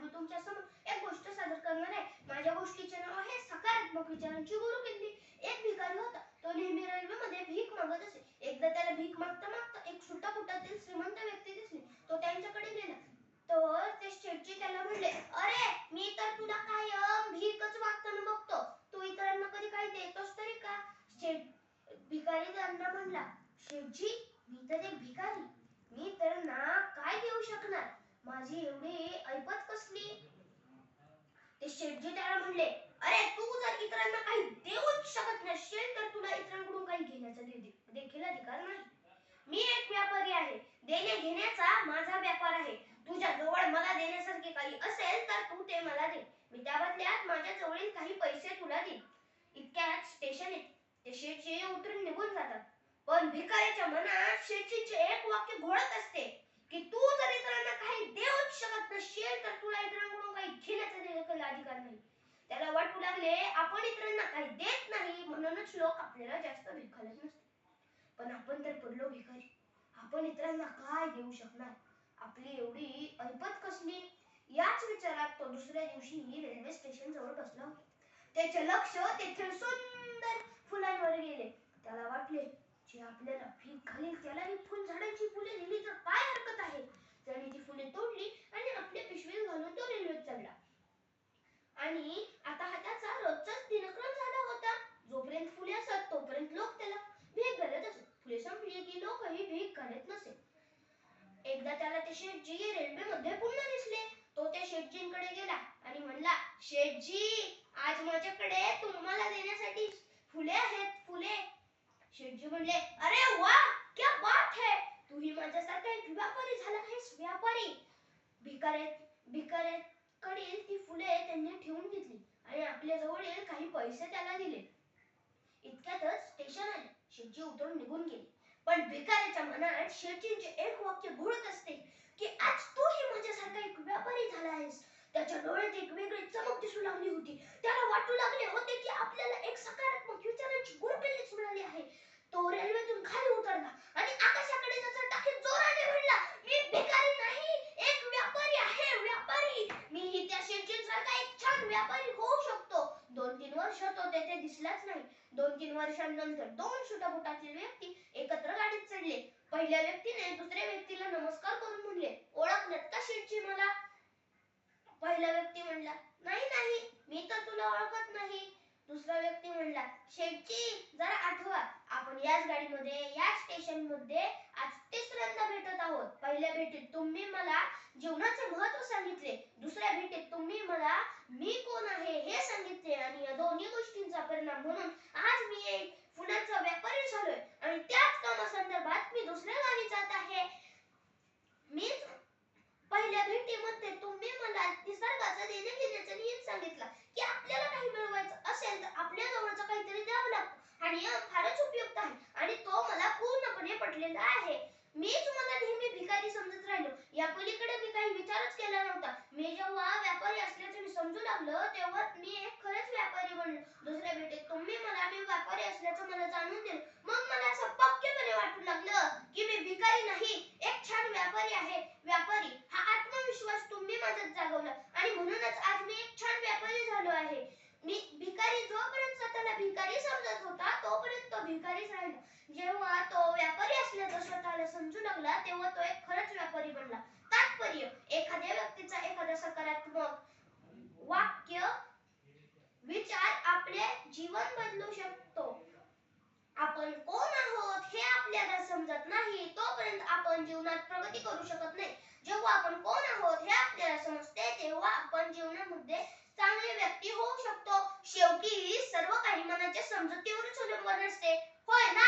मी तुमच्या समोर एक गोष्ट सादर करणार आहे. माझ्या गोष्टीचे नाव आहे सकारात्मक विचारांची गुरुकिल्ली. एक भिकारी होता. तो नेहमी रेल्वेमध्ये भीक मागत असे. एकदा त्याला भीक मागता मागता एक सुटापुटातील श्रीमंत व्यक्ती दिसली. तो त्यांच्याकडे गेला. तर ते शेठजी त्याला म्हणले, अरे मी तर तुला कायम भीकच मागताना बघतो. तू इतरांना कधी काही देतोस तरी का? भिकारी त्यांना म्हणला, शेठजी मी तर एक भिकारी, मी तर ना काय देऊ शकणार, माझी एवढी ऐपत कसली? ते शेठजी त्याला म्हणले, अरे तू जर इतरांना काही देऊच शकत नसशील तर तुला इतरांकडून काही घेण्याचा देखील अधिकार नाही. मी एक व्यापारी आहे. देणे घेण्याचा माझा व्यापार आहे. तुझ्या जवळ मला देण्यासारखे काही असेल तर तू ते मला दे. मी त्या बदल्यात माझ्या जवळील काही पैसे तुला देईन. इतक्यात स्टेशन येते. ते शेठजी उतरून निघून जातात. पण भिकाऱ्याच्या मनात शेठजीचे एक वाक्य घोळत असते की तू जर इतरांना काही देऊच शकत नसशील तर तुला इतरांकडून काही घेण्याचा देखील अधिकार नाही. त्याला वाटू लागले आपण इतरांना काही देत नाही म्हणूनच लोक आपल्याला जास्त भिकावत नसतात. पण आपण तर पडलो भिकारी. आपण इतरांना काय देऊ शकणार? आपली एवढी ऐपत कसली? याच विचारात तो दुसऱ्या दिवशी रेल्वे स्टेशन जवळ बसला होता. त्याचे लक्ष तेथील सुंदर फुलांवर गेले. त्याला वाटले जे आपल्याला भीक घालील त्याला ही फुल झाडांची फुले दिली तर काय हरकत आहे? त्याने ती फुले तोडली आणि आपल्या पिशवीत घालून तो रेल्वेत चढला. आणि आता हा त्याचा रोजचाच दिनक्रम झाला होता. जोपर्यंत फुले असत तोपर्यंत लोक त्याला भीक घालत असत. फुले संपली की लोकही भीक घालत नसे. एकदा त्याला ते शेठजी रेल्वेमध्ये पुन्हा दिसले. तो त्या शेठजींकडे गेला आणि म्हणला, शेठजी आज माझ्याकडे तुम्हाला देण्यासाठी फुले आहेत, फुले. शेठजी म्हणले, अरे वा, क्या बात है, तूही माझ्यासारखा एक व्यापारी झाला आहेस, व्यापारी. भिकाऱ्याकडे ती फुले त्यांनी ठेवून घेतली आणि आपल्या जवळील काही पैसे त्याला दिले. इतक्यातच स्टेशन आले. शेठजी उतरून निघून गेले. पण भिकाऱ्याच्या मनात शेठजींचे एक वाक्य घोळत असते की आज तूही माझ्यासारखा एक व्यापारी झाला आहेस. त्याच्या डोळ्यात एक वेगळी चमक दिसू लागली होती. त्याला वाटू लागले होते की आपल्याला एक सकारात्मक विचारांची गुरुकिल्लीच मिळाली आहे. तो रेल्वेतून खाली उतरला आणि आकाशाकडे त्याचा टाकीत जोराने म्हणला, मी भिकारी नाही, एक व्यापारी आहे, व्यापारी. मीही त्या शेठजींसारखा एक छान व्यापारी होऊ शकतो. 2-3 वर्ष तो तेथे दिसलाच नाही. 2-3 वर्षांनंतर 2 सुटाबुटातील व्यक्ती एकत्र गाडीत चढले. पहिल्या व्यक्तीने दुसऱ्या व्यक्तीला नमस्कार करून म्हणले, ओळखलत का शेठजी मला? पहिला व्यक्ती म्हणला, नाही नाही, मी तर तुला ओळखत नाही. दुसरा व्यक्ती म्हणला, शेठजी जरा आठवा, आपण याच गाडीमध्ये याच स्टेशनमध्ये आज तिसऱ्यांदा भेटत आहोत. पहिल्या भेटीत तुम्ही मला जीवनाचे महत्त्व सांगितले. दुसऱ्या भेटीत तुम्ही मला मी कोण आहे हे सांगितले आणि या दोन्ही गोष्टींचा परिणाम म्हणून आज मी एक फुलांचा व्यापारी झालोय आणि त्याच कामासंदर्भात मी दुसऱ्या गावी जात आहे. मी पहिल्या भेटीमध्ये तुम्ही मला निसर्गाचा देणे घेण्याचा नियम सांगितला की आपल्याला काही मिळवायचं असेल तर आपल्या जवळचं काहीतरी द्यावं लागतं आणि फारच उपयुक्त आहे आणि तो मला पूर्णपणे पटलेला आहे. मी तुम्हाला नेहमी भिकारी समजत राहिलो. या पलीकडे मी काही विचारच केला नव्हता. मी जेव्हा व्यापारी असल्याचे मी समजू लागलो तेव्हा मी एक खरंच व्यापारी बनलो. दुसऱ्या भेटीत तुम्ही मला मी व्यापारी असल्याचं मला जाणून दिलं. मग मला असं पक्केपणे वाटू लागलं की मी भिकारी नाही, एक छान व्यापारी आहे, व्यापारी. हा आत्मविश्वास तुम्ही माझ्यात जागवला आणि म्हणूनच आज मी एक छान व्यापारी झालो आहे. मी भिकारी जोपर्यंत स्वतःला भिकारी समजत होता तोपर्यंत तो भिकारीच राहिला. जेव्हा तो व्यापारी असल्याचं स्वतःला समजू लागला तेव्हा तो एक खरंच व्यापारी बनला. तात्पर्य, एखाद्या व्यक्तीचा एखादा सकारात्मक वाक्य विचार आपले जीवन बदलू शकतो. आपण कोण आहोत हे आपल्याला समजत नाही तोपर्यंत आपण जीवनात प्रगती करू शकत नाही. जेव्हा आपण कोण आहोत हे आपल्याला समजते तेव्हा आपण जीवनामध्ये चांगली व्यक्ती होऊ शकतो. शेवटी सर्व काही मनाच्या समजुतीवरच अवलंबून असते, होय ना?